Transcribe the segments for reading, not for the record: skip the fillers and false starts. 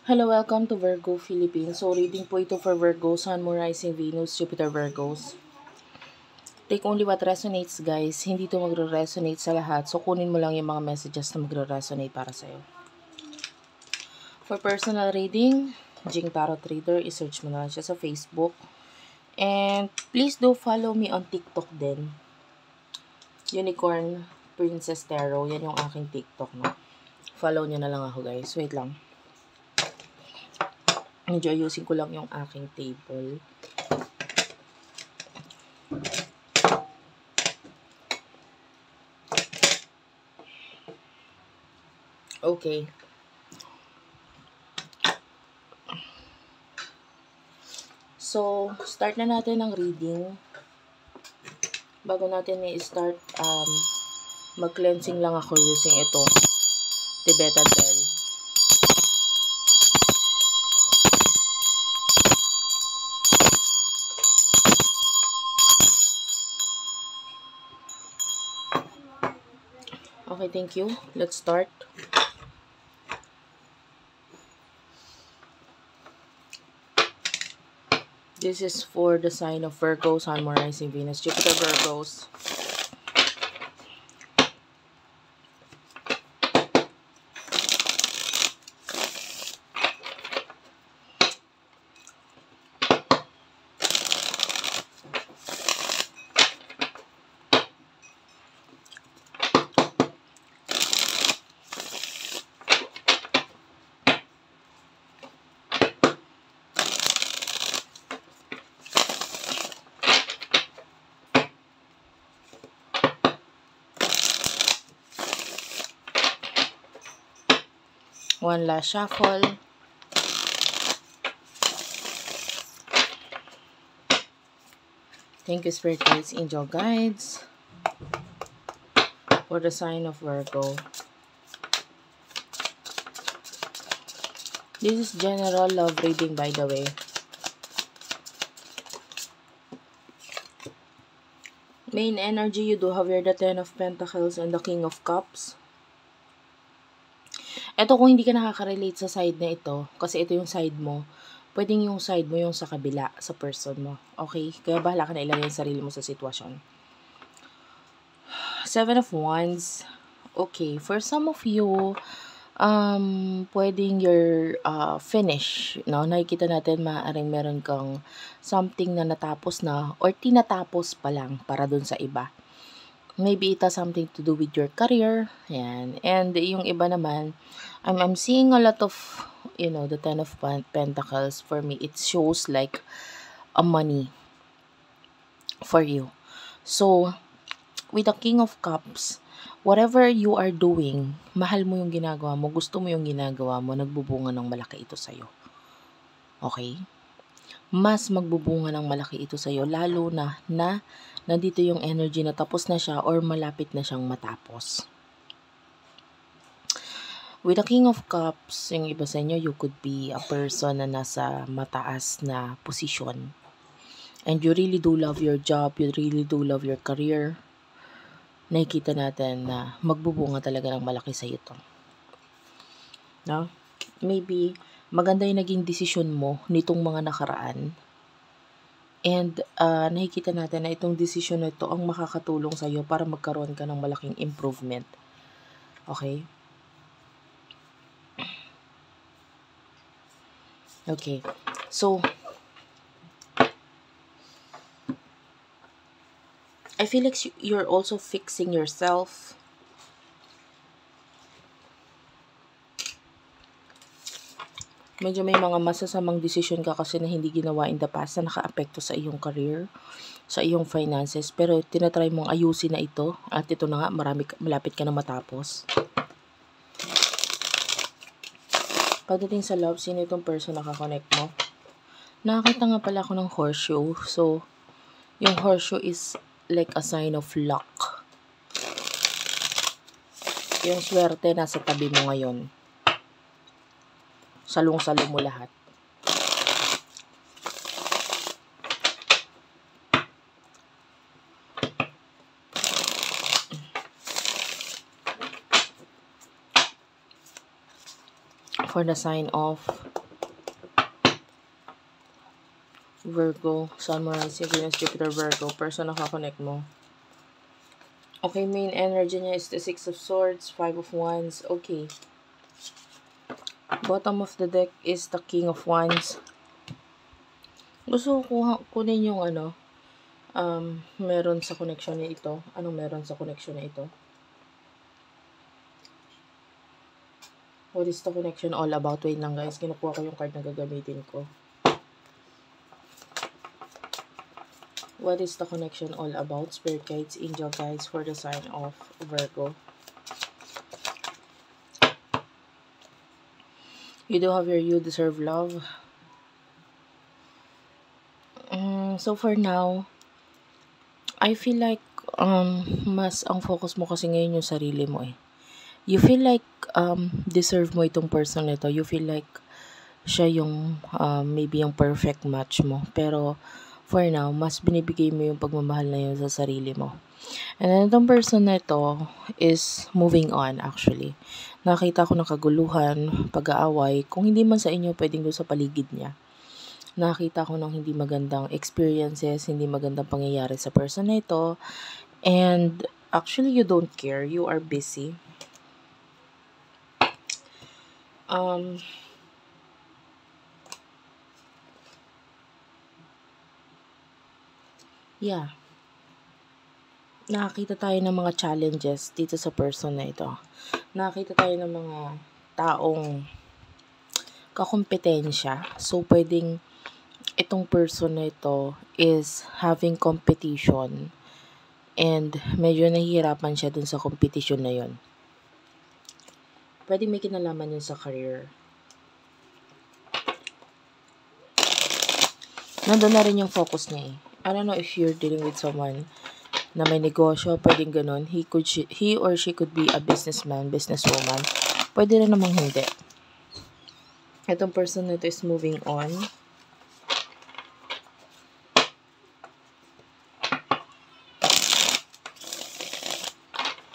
Hello, welcome to Virgo Philippines. So, reading po ito for Virgo, Sun, Moon, Rising, Venus, Jupiter, Virgos. Take only what resonates, guys. Hindi ito magre-resonate sa lahat. So, kunin mo lang yung mga messages na magre-resonate para sa'yo. For personal reading, Jing Tarot Reader, isearch mo na lang siya sa Facebook. And, please do follow me on TikTok din. Unicorn Princess Tarot. Yan yung aking TikTok, no? Follow nyo na lang ako, guys. Wait lang. Medyo ayusin ko lang yung aking table. Okay. So, start na natin ang reading. Bago natin i-start, mag-cleansing lang ako using itong Tibetan bell. Okay, thank you. Let's start. This is for the sign of Virgo, Sun, Moon, Rising, Venus, Jupiter, Virgos. One last shuffle. Thank you, Spirit Guides, Angel Guides, for the sign of Virgo. This is general love reading, by the way. Main energy, you do have here the Ten of Pentacles and the King of Cups. Ito, kung hindi ka nakaka-relate sa side na ito, kasi ito yung side mo, pwedeng yung side mo yung sa kabila, sa person mo. Okay? Kaya bahala ka na ilagay yung sarili mo sa sitwasyon. Seven of Wands. Okay, for some of you, pwedeng you're finish, no? Nakikita natin maaaring meron kang something na natapos na or tinatapos pa lang para dun sa iba. Maybe it has something to do with your career. Yan. And yung iba naman, I'm seeing a lot of, the Ten of Pentacles. For me, it shows like a money for you. So, with the King of Cups, whatever you are doing, mahal mo yung ginagawa mo, gusto mo yung ginagawa mo, nagbubunga ng malaki ito sa'yo. Okay? Mas magbubunga ng malaki ito sa'yo, lalo na nandito yung energy na tapos na siya or malapit na siyang matapos. With the King of Cups, yung iba sa inyo, you could be a person na nasa mataas na posisyon. And you really do love your job, you really do love your career. Nakikita natin na magbubunga talaga ng malaki sa ito. No? Maybe maganda yung naging desisyon mo nitong mga nakaraan. And nakikita natin na itong desisyon na ito ang makakatulong sa iyo para magkaroon ka ng malaking improvement. Okay? Okay. So, I feel like you're also fixing yourself. Medyo may mga masasamang desisyon ka kasi na hindi ginawa in the past na naka-apekto sa iyong career, sa iyong finances. Pero tinatry mong ayusin na ito. At ito na nga, malapit ka na matapos. Pagdating sa love, sino itong person na kakonect mo? Nakakita nga pala ako ng horseshoe. So, yung horseshoe is like a sign of luck. Yung swerte nasa tabi mo ngayon. Salong-salo mo lahat. for the sign of Virgo, Sun, Moon, Rising, Venus, Jupiter, Virgo. Person nakakonect mo. Okay, main energy niya is the Six of Swords, Five of Wands. Okay. Bottom of the deck is the King of Wands. Gusto ko kunin yung meron sa connection niya ito. Anong meron sa connection niya ito? What is the connection all about? Wait lang guys, kinukuha ko yung card na gagamitin ko. What is the connection all about? Spirit guides, angel guides for the sign of Virgo. You do have you deserve love. So for now, I feel like mas ang focus mo kasi ngayon yung sarili mo eh. You feel like deserve mo itong person nito. You feel like siya yung maybe yung perfect match mo. Pero for now, mas binibigay mo yung pagmamahal na yun sa sarili mo. And then itong person na ito is moving on actually. Nakita ko ng kaguluhan, pag-aaway. Kung hindi man sa inyo, pwedeng doon sa paligid niya. Nakita ko ng hindi magandang experiences, hindi magandang pangyayari sa person na ito. And actually, you don't care. You are busy. Yeah. Nakakita tayo ng mga challenges dito sa person na ito. Nakakita tayo ng mga taong kakompetensya. So, pwedeng itong person na ito is having competition and medyo nahihirapan siya dun sa competition na yun. Pwede may kinalaman yun sa career. Nandun na rin yung focus niya eh. I don't know if you're dealing with someone na may negosyo, pwedeng ganun. He or she could be a businessman, businesswoman. Pwede rin namang hindi. Itong person na ito is moving on.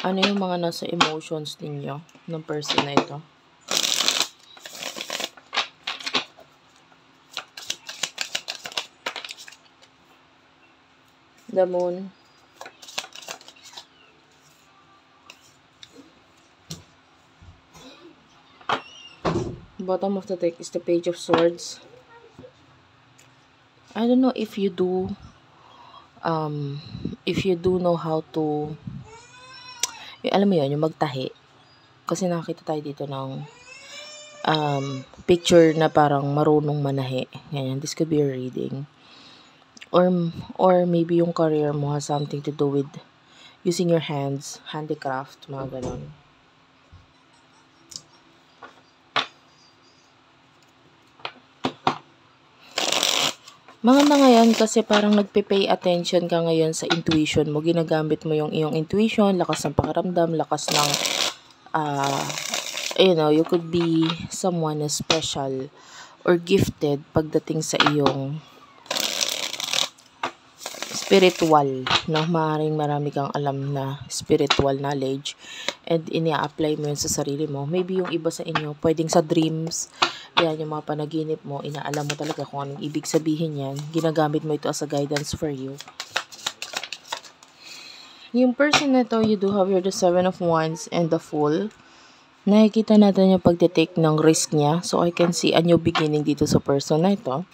Ano yung mga nasa emotions ninyo ng person na ito? The Moon. Bottom of the deck is the Page of Swords. I don't know if you do know how to alam mo yun, yung magtahi. Kasi nakita tayo dito ng picture na parang marunong manahi. Ganyan. This could be a reading. Or maybe yung career mo has something to do with using your hands, handicraft, mga ganon. Maganda ngayon kasi parang nagpe-pay attention ka ngayon sa intuition mo. Ginagamit mo yung iyong intuition, lakas ng pakiramdam, lakas ng, you could be someone na special or gifted pagdating sa iyong spiritual, no? Maaaring marami kang alam na spiritual knowledge and ini-apply mo yun sa sarili mo. Maybe yung iba sa inyo, pwedeng sa dreams, yan, yung mga panaginip mo, inaalam mo talaga kung anong ibig sabihin yan. Ginagamit mo ito as a guidance for you. Yung person na to, you do have the Seven of Wands and the Fool. Nakikita natin yung pagtitake ng risk niya. So, I can see a new beginning dito sa person na ito.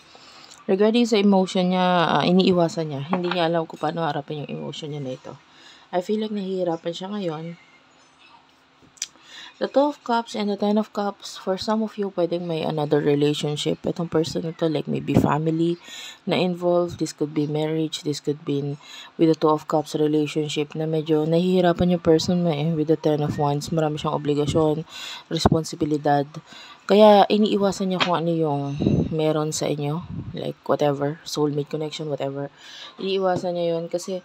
Regarding sa emotion niya, iniiwasan niya. Hindi niya alam kung paano harapin yung emotion niya na ito. I feel like nahihirapan siya ngayon. The Two of Cups and the Ten of Cups, for some of you, pwedeng may another relationship. Itong person ito, like maybe family na involved. This could be marriage. This could be with the Two of Cups relationship na medyo nahihirapan yung person mo eh. With the Ten of Wands, marami siyang obligasyon, responsibilidad. Kaya iniiwasan niya kung ano yung meron sa inyo. Like whatever, soulmate connection, whatever. Iniiwasan niya yun kasi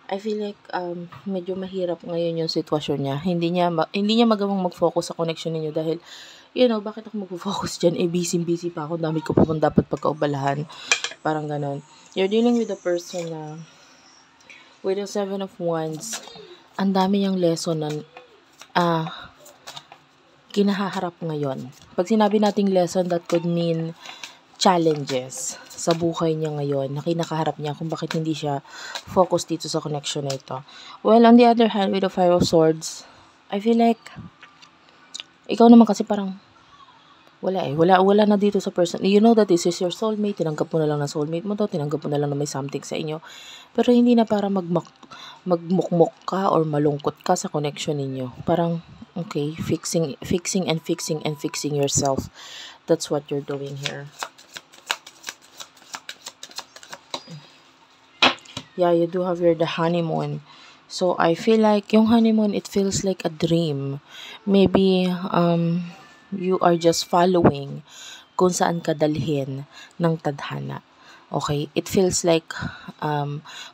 I feel like medyo mahirap ngayon yung sitwasyon niya. Hindi niya magawang mag-focus sa connection ninyo dahil bakit ako mag-focus diyan? Busy pa ako. Dami ko pa pang dapat pagkaubalahan. Parang ganon. You're dealing with a person na with the Seven of Wands. Ang dami niyang lesson na kinahaharap ngayon. Pag sinabi nating lesson, that could mean challenges sa buhay niya ngayon na kinakaharap niya kung bakit hindi siya focus dito sa connection na ito. Well, on the other hand, with the Five of Swords, I feel like ikaw naman kasi parang wala na dito sa person. You know that this is your soulmate, tinanggap mo na lang na soulmate mo to, tinanggap mo na lang na may something sa inyo. Pero hindi na para magmukmok ka or malungkot ka sa connection ninyo. Parang, okay, fixing yourself. That's what you're doing here. Yeah, you do have the honeymoon. So, I feel like yung honeymoon, it feels like a dream. Maybe, you are just following kung saan ka dalhin ng tadhana. Okay? It feels like,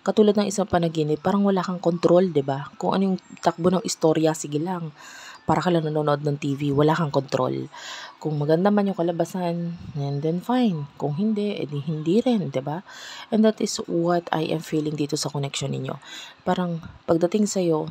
katulad ng isang panaginip, parang wala kang control, 'di ba? Kung ano yung takbo ng istorya, sige lang. Para ka lang nanonood ng TV, wala kang control. Kung maganda man yung kalabasan, and then fine. Kung hindi, edi hindi rin, 'di ba? And that is what I am feeling dito sa connection ninyo. Parang pagdating sa iyo,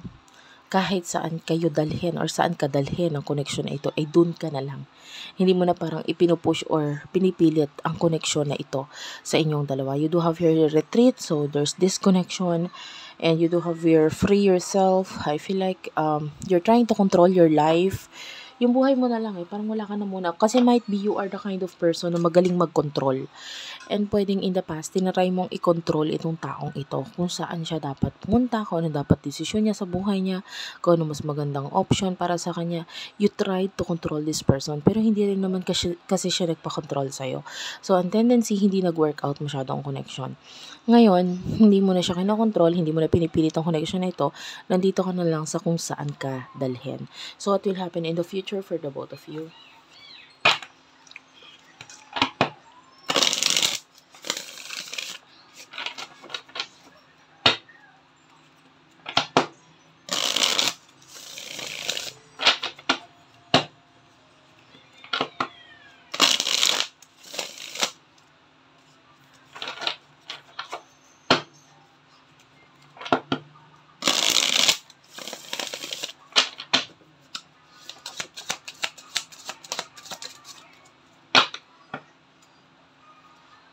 kahit saan kayo dalhin or saan ka dalhin ang connection na ito, ay dun ka na lang. Hindi mo na parang ipinupush or pinipilit ang connection na ito sa inyong dalawa. You do have your retreat, so there's this connection, and you do have your free yourself. I feel like you're trying to control your life. Yung buhay mo na lang parang wala ka na muna. Kasi might be you are the kind of person na magaling mag-control. And pwedeng in the past, tinatry mong i-control itong taong ito. Kung saan siya dapat pumunta, kung ano dapat desisyon niya sa buhay niya, kung ano mas magandang option para sa kanya. You tried to control this person, pero hindi rin naman kasi siya nagpa-control sa'yo. So, ang tendency, hindi nag-workout masyado ang connection. Ngayon, hindi mo na siya kinokontrol, hindi mo na pinipilit ang connection na ito, nandito ka na lang sa kung saan ka dalhin. So, what will happen in the future for the both of you?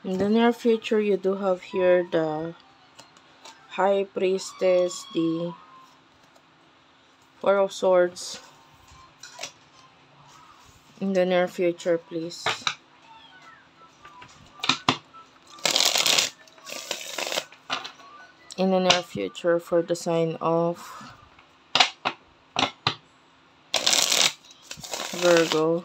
In the near future, you do have here the High Priestess, the Four of Swords. In the near future, please. In the near future for the sign of Virgo.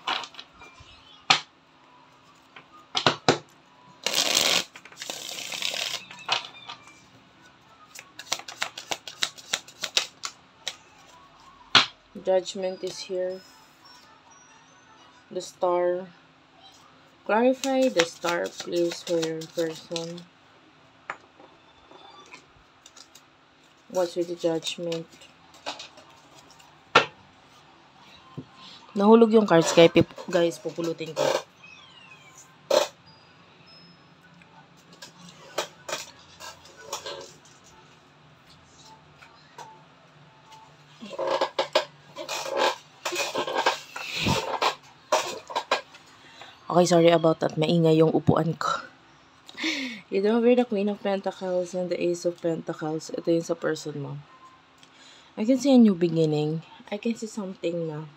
Judgment is here. The Star. Clarify the Star, please, for your person. What's with the Judgment? Nahulog yung cards, guys. Pupulutin ko. Okay, sorry about that. Maingay yung upuan ko. You don't have the Queen of Pentacles and the Ace of Pentacles. Ito yung sa person mo. I can see a new beginning. I can see something na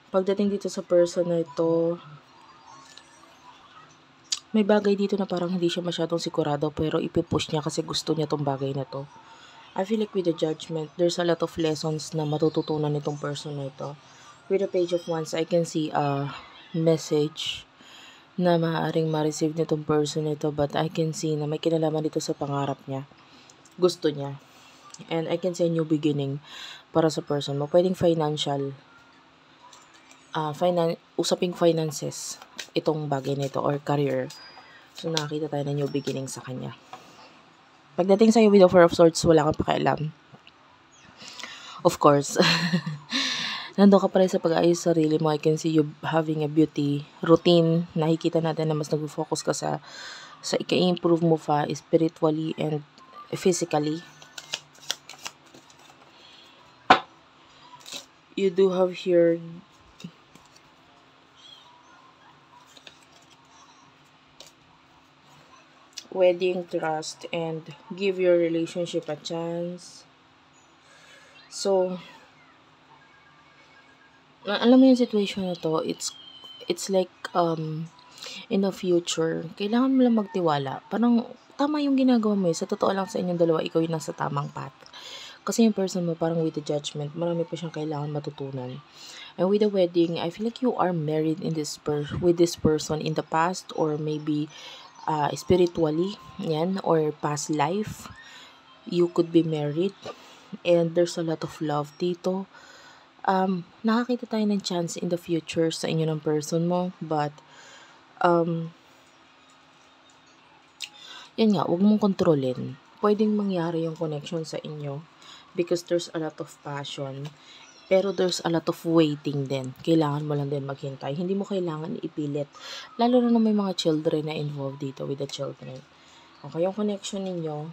pagdating dito sa person na ito, may bagay dito na parang hindi siya masyadong sigurado pero ipipush niya kasi gusto niya tong bagay na to. I feel like with the Judgment, there's a lot of lessons na matututunan nitong person na ito. With the Page of Wands, I can see a message na maaaring ma-receive nitong person na ito, but I can see na may kinalaman dito sa pangarap niya. Gusto niya. And I can see a new beginning para sa person mo. Pwedeng financial, usaping finances, itong bagay na ito, or career. So, nakakita tayo ng new beginning sa kanya. Pagdating sa'yo with the Four of Swords, wala kang pakialam. Of course. Nandun ka pa rin sa pag-ayos sa sarili mo. I can see you having a beauty routine. Nakikita natin na mas nag-focus ka sa i-improve mo pa spiritually and physically. You do have here wedding, trust, and give your relationship a chance. So, alam mo yung situation na to, it's like, in the future, kailangan mo lang magtiwala. Parang, tama yung ginagawa mo eh. Sa totoo lang sa inyong dalawa, ikaw yung nasa tamang path. Kasi yung person mo, parang with the judgment, marami pa siyang kailangan matutunan. And with the wedding, I feel like you are married with this person in the past, or maybe spiritually, yan, or past life. You could be married, and there's a lot of love dito. Nakakita tayo ng chance in the future sa inyo ng person mo, but yan nga, huwag mong kontrolin. Pwedeng mangyari yung connection sa inyo because there's a lot of passion, pero there's a lot of waiting din. Kailangan mo lang din maghintay. Hindi mo kailangan ipilit. Lalo na may mga children na involved dito with the children. Okay, yung connection ninyo,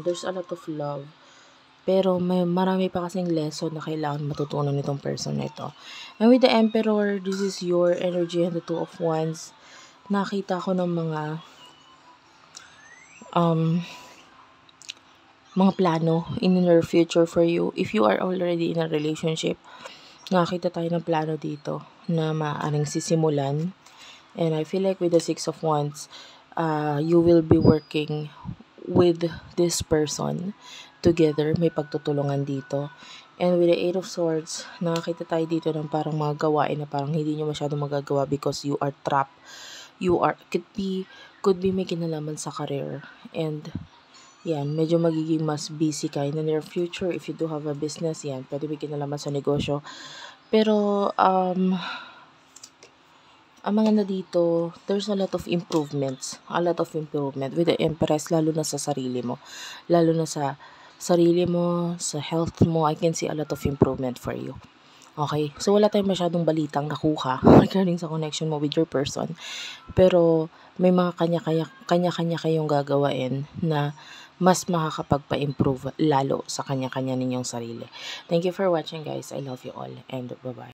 there's a lot of love. Pero marami pa kasing lesson na kailangan matutunan nitong person na ito. And with the Emperor, this is your energy and the Two of Wands. Nakita ko ng mga plano in the near future for you. If you are already in a relationship, nakita tayo ng plano dito na maaaring sisimulan. And I feel like with the Six of Wands, you will be working with this person together. May pagtutulungan dito. And with the Eight of Swords, nakakita tayo dito ng parang mga gawain na parang hindi nyo masyadong magagawa because you are trapped. Could be may kinalaman sa career. And yan, medyo magiging mas busy ka in the near future. If you do have a business, yan, pwede may kinalaman sa negosyo. Pero, ang mga na dito, there's a lot of improvements. A lot of improvement with the Empress, lalo na sa sarili mo. Lalo na sa sarili mo, sa health mo, I can see a lot of improvement for you. Okay? So, wala tayong masyadong balitang nakuha regarding sa connection mo with your person. Pero, may mga kanya-kanya kayong gagawain na mas makakapagpa-improve lalo sa kanya-kanya ninyong sarili. Thank you for watching, guys. I love you all, and bye-bye.